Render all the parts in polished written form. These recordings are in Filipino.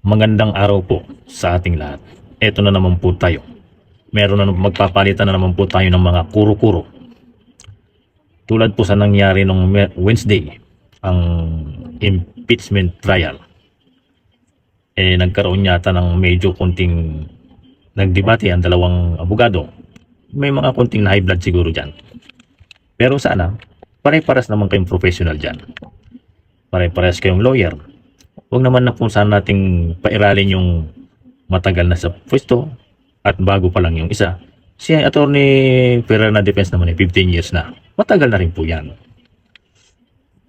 Magandang araw po sa ating lahat. Eto na naman po tayo. Meron na magpapalitan na naman po tayo ng mga kuro-kuro. Tulad po sa nangyari nung Wednesday, ang impeachment trial. Nagkaroon yata ng medyo konting nagdebate ang dalawang abogado. May mga konting na high blood siguro dyan. Pero sana, pare-paras naman kayong professional dyan. Pare-paras kayong lawyer. Huwag naman na kung saan nating pairalin yung matagal na sa pwesto at bago pa lang yung isa. Si Attorney Ferrer na defense naman 15 years na. Matagal na rin po yan.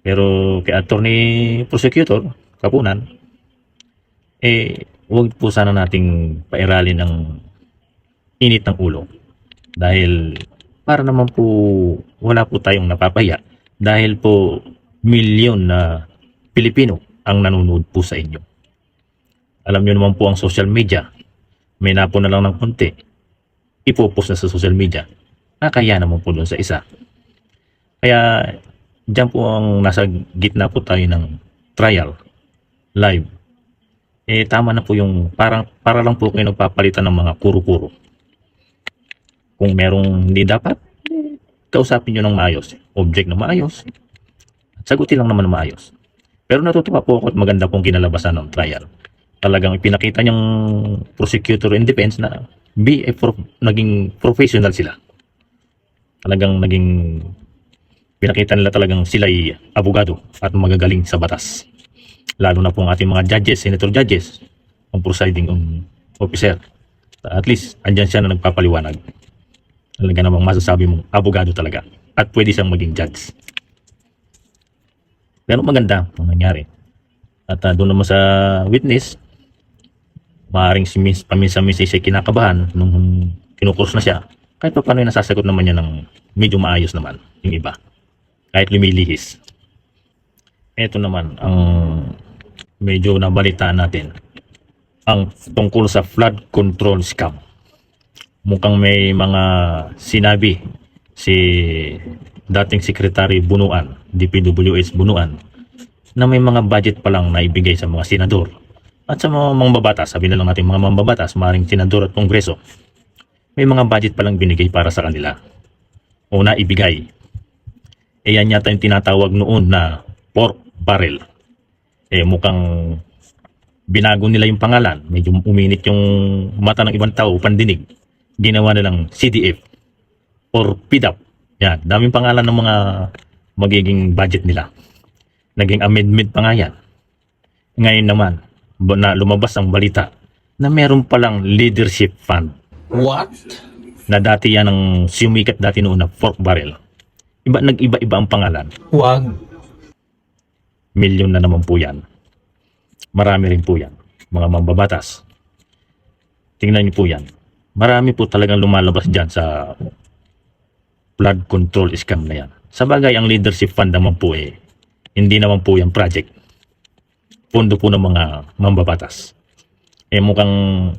Pero kay Attorney Prosecutor, Kapunan, huwag po sana nating pairalin ng init ng ulo. Dahil para naman po wala po tayong napapahiya. Dahil po milyon na Pilipino ang nanonood po sa inyo. Alam nyo naman po ang social media. May napo na lang ng konti. Ipopost na sa social media. Kaya naman po doon sa isa. Kaya dyan po ang nasa gitna po tayo ng trial. Live. Tama na po yung para lang po kayo nagpapalitan ng mga kuro-kuro. Kung merong hindi dapat, kausapin nyo ng maayos. Object na maayos. Sagutin lang naman ng maayos. Pero natutuwa po ako at maganda pong kinalabasan ng trial. Talagang ipinakita niyang prosecutor in defense na naging professional sila. Talagang pinakita nila talagang sila'y abogado at magagaling sa batas. Lalo na pong ating mga judges, senator judges, ang presiding officer. At least, andyan siya na nagpapaliwanag. Talaga namang masasabi mong abogado talaga. At pwede siyang maging judge. Pero maganda ang nangyari. At doon naman sa witness, maaaring paminsan-minsan siya kinakabahan nung kinukurs na siya. Kahit pa paano yung nasasagot naman niya ng medyo maayos naman yung iba. Kahit lumilihis. Ito naman ang medyo nabalitaan natin. Ang tungkol sa flood control scam. Mukhang may mga sinabi si dating Secretary Bunuan, DPWH Bunuan, na may mga budget pa lang na ibigay sa mga senador at sa mga mambabatas. Sabi na lang natin mga mambabatas, maring senador at kongreso, may mga budget pa lang binigay para sa kanila o na ibigay. Yan yata yung tinatawag noon na pork barrel. Mukhang binago nila yung pangalan, medyo uminit yung mata ng ibang tao, pandinig. Ginawa nilang CDF or PDAP. Yan, daming pangalan ng mga magiging budget nila. Naging amendment pa nga yan. Ngayon naman, na lumabas ang balita na meron palang leadership fund. What? Na dati yan ang sumikat dati noon na pork barrel. Nag-iba-iba ang pangalan. Wag. Milyon na naman po yan. Marami rin po yan. Mga mambabatas. Tingnan niyo po yan. Marami po talagang lumalabas dyan sa flood control scam na yan. Sa bagay, ang leadership fund naman po hindi naman po yung project. Pondo po ng mga mambabatas. Mukhang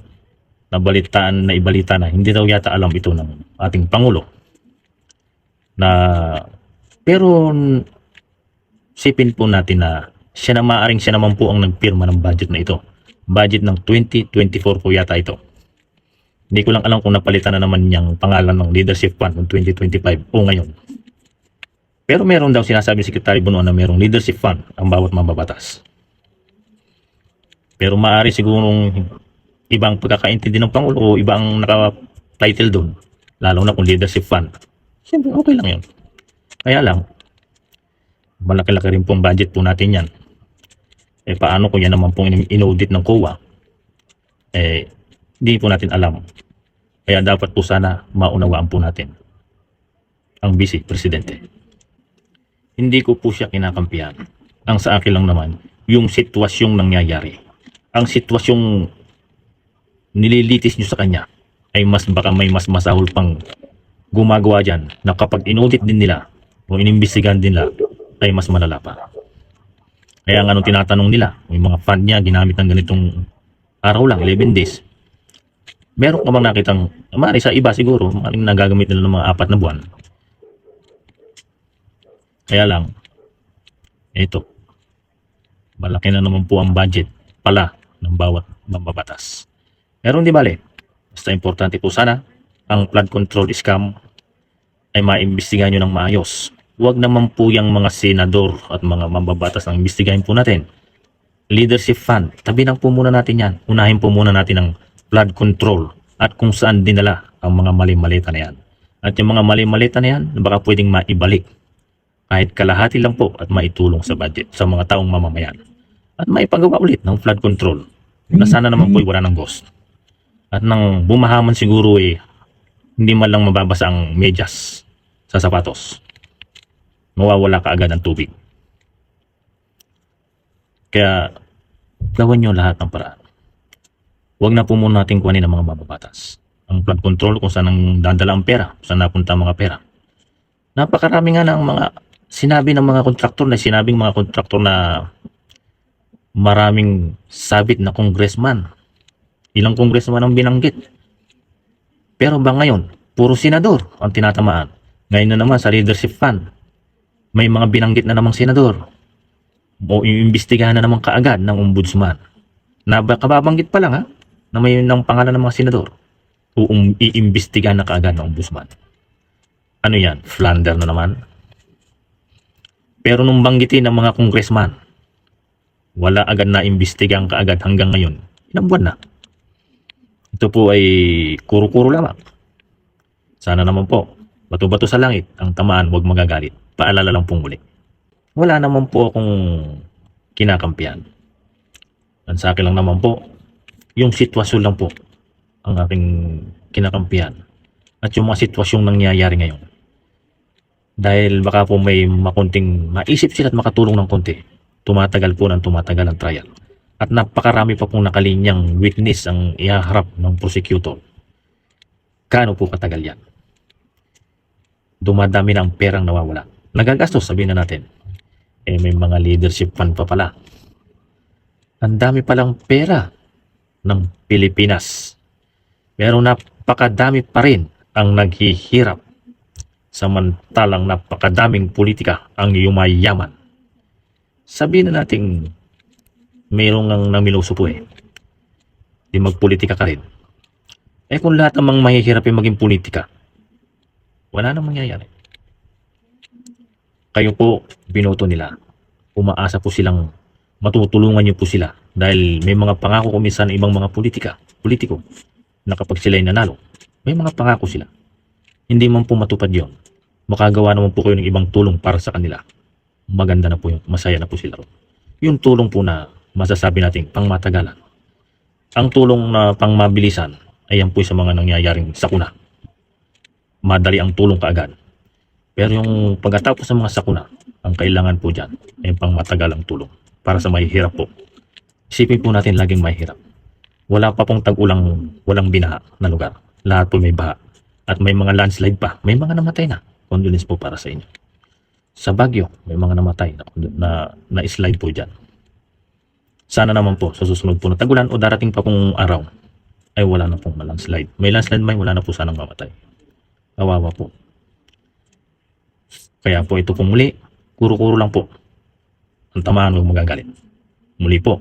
ibalita na hindi daw yata alam ito ng ating Pangulo. Pero sipin po natin na siya naman po ang nagpirma ng budget na ito. Budget ng 2024 po yata ito. Hindi ko lang alam kung napalitan na naman niyang pangalan ng leadership fund ng 2025 o ngayon. Pero meron daw sinasabi si Secretary Bunuan na merong leadership fund ang bawat mambabatas. Pero maaari sigurong ibang pagkakaintindi ng Pangulo o ibang naka-title doon. Lalo na kung leadership fund. Siyempre okay lang yun. Kaya lang, malaki-laki rin pong budget po natin yan. Paano kung yan naman pong in-audit ng COA? Hindi po natin alam. Kaya dapat po sana maunawaan po natin ang Vice Presidente. Hindi ko po siya kinakampihan. Ang sa akin lang naman, yung sitwasyong nangyayari. Ang sitwasyong nililitis nyo sa kanya ay baka may mas masahol pang gumagawa dyan na kapag inaudit din nila o inimbestigahan din nila ay mas malala pa. Kaya nga nung tinatanong nila, yung mga fund niya ginamit ng ganitong araw lang, 11 days. Meron ka bang nakitang, maaari sa iba siguro, maaari nagagamit nila ng mga 4 na buwan. Kaya lang, ito, malaki na naman po ang budget pala ng bawat mambabatas. Pero hindi bale, basta importante po sana ang flood control scam ay maimbestigahan nyo ng maayos. Huwag naman po yung mga senador at mga mambabatas ang imbestigahin po natin. Leadership fund, tabi lang po muna natin yan. Unahin po muna natin ang flood control at kung saan dinala ang mga mali-malita na yan. At yung mga mali-malita na yan, baka pwedeng maibalik kahit kalahati lang po at maitulong sa budget sa mga taong mamamayan. At maipagawa ulit ng flood control na sana naman po wala ng ghost. At nang bumahaman siguro hindi man lang mababasa ang medyas sa sapatos. Mawawala ka agad ang tubig. Kaya gawin nyo lahat ng paraan. Huwag na po muna natin kuhanin ang mga mababatas. Ang flood control kung saan ang dadala ang pera, kung saan napunta ang mga pera. Napakarami nga ng mga sinabi ng mga kontraktor na maraming sabit na congressman. Ilang congressman ang binanggit. Pero ba ngayon, puro senador ang tinatamaan. Ngayon na naman sa leadership fund, may mga binanggit na namang senador. O iimbestigahan na naman kaagad ng ombudsman. Kababanggit pa lang na may ng pangalan ng mga senador. O iimbestigahan na kaagad ng ombudsman. Ano yan? Flander na naman? Pero nung banggitin ng mga congressman, wala agad na imbestigahan kaagad hanggang ngayon. Ilang buwan na. Ito po ay kuro-kuro lamang. Sana naman po, bato-bato sa langit, ang tamaan huwag magagalit. Paalala lang pong muli. Wala naman po akong kinakampihan. Ang sa akin lang naman po, yung sitwasyon lang po ang aking kinakampihan. At yung mga sitwasyong nangyayari ngayon. Dahil baka po may makunting maisip sila at makatulong ng konti. Tumatagal po ng tumatagal ang trial. At napakarami pa pong nakalinyang witness ang ihaharap ng prosecutor. Gaano po katagal yan? Dumadami na ang perang nawawala. Nagagastos, sabihin na natin. May mga leadership fund pa pala. Ang dami palang pera ng Pilipinas. Pero napakadami pa rin ang naghihirap. Samantalang napakadaming politika ang yumayaman. Sabihin na natin, mayroong ang namiloso po Di magpolitika ka rin. Kung lahat namang mahihirap yung maging politika, wala nang mangyayari. Kayo po, binoto nila. Umaasa po silang matutulungan niyo po sila dahil may mga pangako kumisan ibang mga politiko na kapag sila ay nanalo, may mga pangako sila. Hindi man po matupad yon. Makagawa naman po kayo ng ibang tulong para sa kanila. Maganda na po yun. Masaya na po sila. Yung tulong po na masasabi natin pangmatagalan. Ang tulong na pangmabilisan ay yan po sa mga nangyayaring sakuna. Madali ang tulong kaagad. Pero yung pagkatapos ng mga sakuna, ang kailangan po dyan ay pangmatagalang tulong para sa mahihirap po. Isipin po natin laging mahihirap. Wala pa pong tag-ulang walang binaha na lugar. Lahat po may baha. At may mga landslide pa. May mga namatay na. Condolence po para sa inyo. Sa Baguio, may mga namatay na slide po dyan. Sana naman po sa susunod po na tagulan o darating pa pong araw ay wala na pong landslide. May landslide wala na po sanang mamatay. Kawawa po. Kaya po ito pong muli, kuro-kuro lang po. Ang tamaan huwag magagalit. Muli po,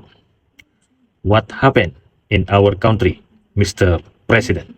what happened in our country, Mr. President?